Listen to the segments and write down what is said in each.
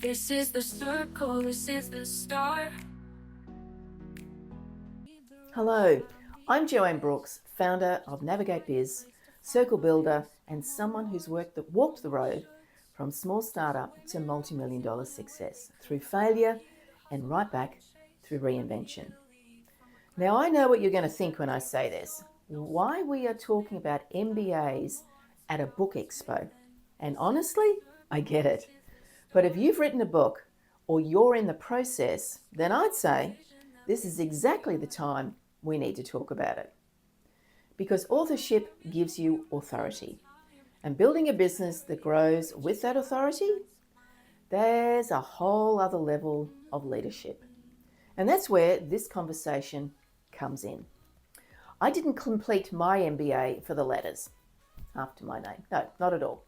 This is the circle, this is the start. Hello, I'm Joanne Brooks, founder of Navigate Biz, circle builder, and someone who's walked the road from small startup to multi-million dollar success through failure and right back through reinvention. Now, I know what you're going to think when I say this. Why we are talking about MBAs at a book expo. And honestly, I get it. But if you've written a book or you're in the process, then I'd say this is exactly the time we need to talk about it. Because authorship gives you authority. And building a business that grows with that authority, there's a whole other level of leadership. And that's where this conversation comes in. I didn't complete my MBA for the letters after my name. No, not at all.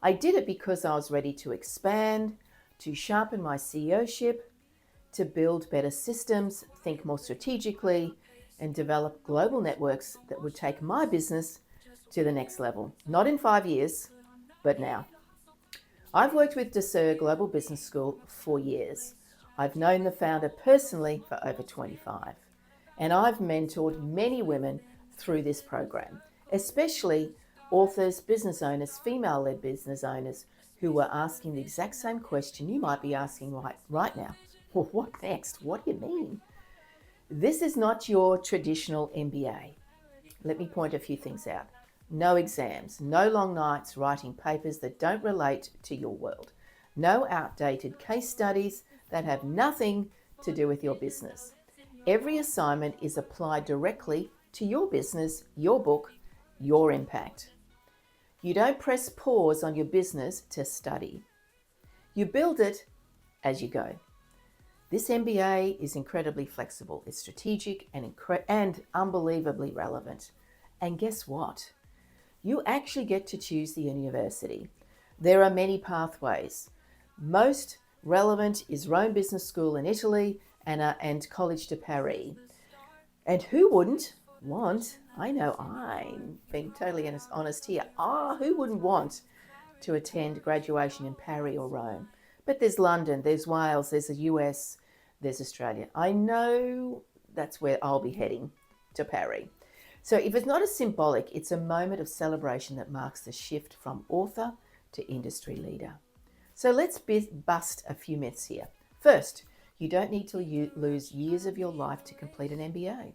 I did it because I was ready to expand, to sharpen my CEOship, to build better systems, think more strategically, and develop global networks that would take my business to the next level. Not in 5 years, but now. I've worked with Desir Global Business School for years. I've known the founder personally for over 25. And I've mentored many women through this program, especially authors, business owners, female-led business owners who were asking the exact same question you might be asking right now. Well, what next? What do you mean? This is not your traditional MBA. Let me point a few things out. No exams, no long nights writing papers that don't relate to your world, no outdated case studies that have nothing to do with your business. Every assignment is applied directly to your business, your book, your impact. You don't press pause on your business to study. You build it as you go. This MBA is incredibly flexible. It's strategic and unbelievably relevant. And guess what? You actually get to choose the university. There are many pathways. Most relevant is Rome Business School in Italy and College de Paris. And who wouldn't want, I know I'm being totally honest here, who wouldn't want to attend graduation in Paris or Rome? But there's London, there's Wales, there's the US, there's Australia. I know that's where I'll be heading, to Paris. So if it's not as symbolic, it's a moment of celebration that marks the shift from author to industry leader. So let's bust a few myths here. First, you don't need to lose years of your life to complete an MBA.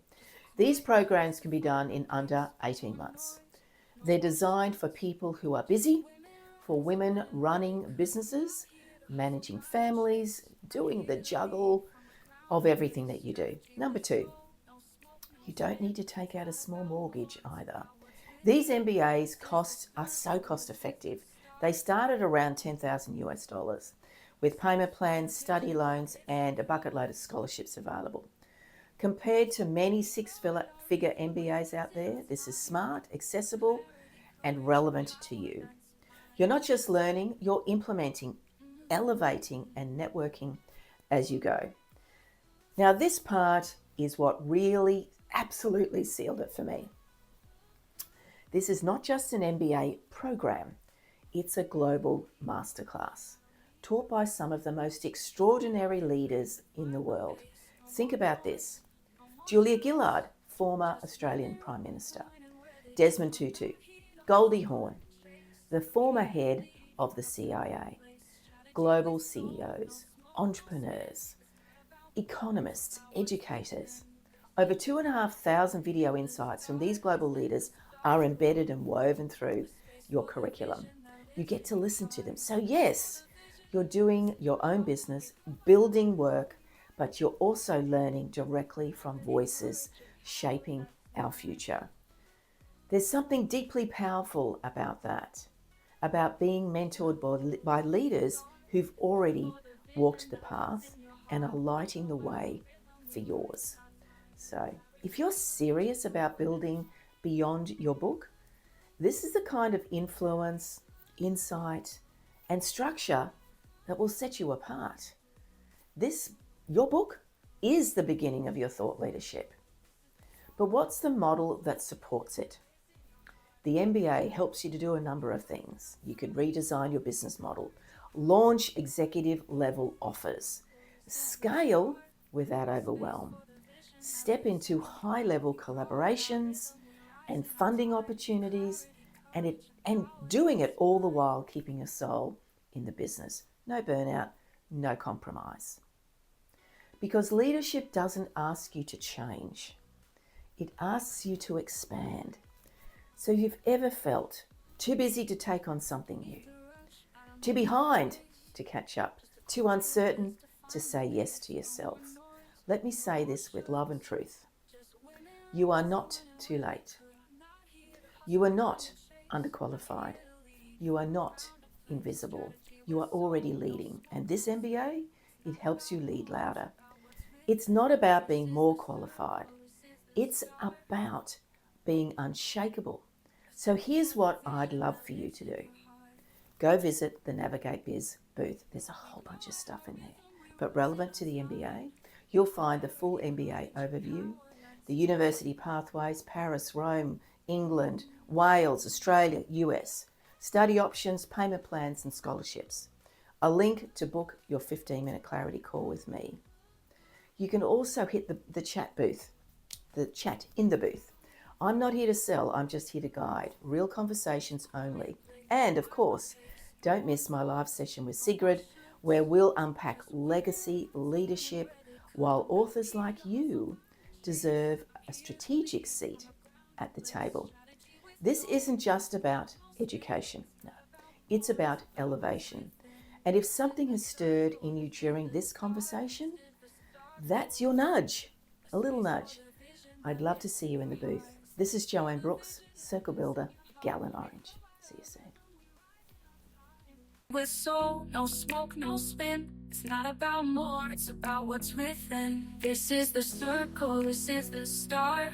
These programs can be done in under 18 months. They're designed for people who are busy, for women running businesses, managing families, doing the juggle of everything that you do. Number two, you don't need to take out a small mortgage either. These MBAs are so cost effective. They start at around $10,000 US, with payment plans, study loans, and a bucket load of scholarships available. Compared to many six-figure MBAs out there, this is smart, accessible, and relevant to you. You're not just learning, you're implementing, elevating, and networking as you go. Now, this part is what really absolutely sealed it for me. This is not just an MBA program, it's a global masterclass taught by some of the most extraordinary leaders in the world. Think about this. Julia Gillard, former Australian Prime Minister. Desmond Tutu, Goldie Hawn, the former head of the CIA. Global CEOs, entrepreneurs, economists, educators. Over 2,500 video insights from these global leaders are embedded and woven through your curriculum. You get to listen to them. So yes, you're doing your own business, building work, but you're also learning directly from voices shaping our future. There's something deeply powerful about that, about being mentored by leaders who've already walked the path and are lighting the way for yours. So if you're serious about building beyond your book, this is the kind of influence, insight, and structure that will set you apart. Your book is the beginning of your thought leadership. But what's the model that supports it? The MBA helps you to do a number of things. You could redesign your business model. launch executive level offers, scale without overwhelm, step into high level collaborations and funding opportunities, and doing it all the while keeping your soul in the business. No burnout, no compromise. Because leadership doesn't ask you to change, it asks you to expand. So if you've ever felt too busy to take on something new, too behind to catch up, too uncertain to say yes to yourself, let me say this with love and truth. You are not too late. You are not underqualified. You are not invisible. You are already leading. And this MBA, it helps you lead louder. It's not about being more qualified. It's about being unshakable. So here's what I'd love for you to do. Go visit the Navigate Biz booth. There's a whole bunch of stuff in there. But relevant to the MBA, you'll find the full MBA overview, the university pathways, Paris, Rome, England, Wales, Australia, US, study options, payment plans and scholarships, a link to book your 15-minute clarity call with me. You can also hit the chat booth, the chat in the booth. I'm not here to sell, I'm just here to guide, real conversations only. And of course, don't miss my live session with Sigrid, where we'll unpack legacy leadership, while authors like you deserve a strategic seat at the table. This isn't just about education, no, it's about elevation. And if something has stirred in you during this conversation, that's your nudge, a little nudge. I'd love to see you in the booth. This is Joanne Brooks, Circle Builder, Gal in Orange. See you soon. With soul, no smoke, no spin. It's not about more, it's about what's within. This is the circle, this is the start.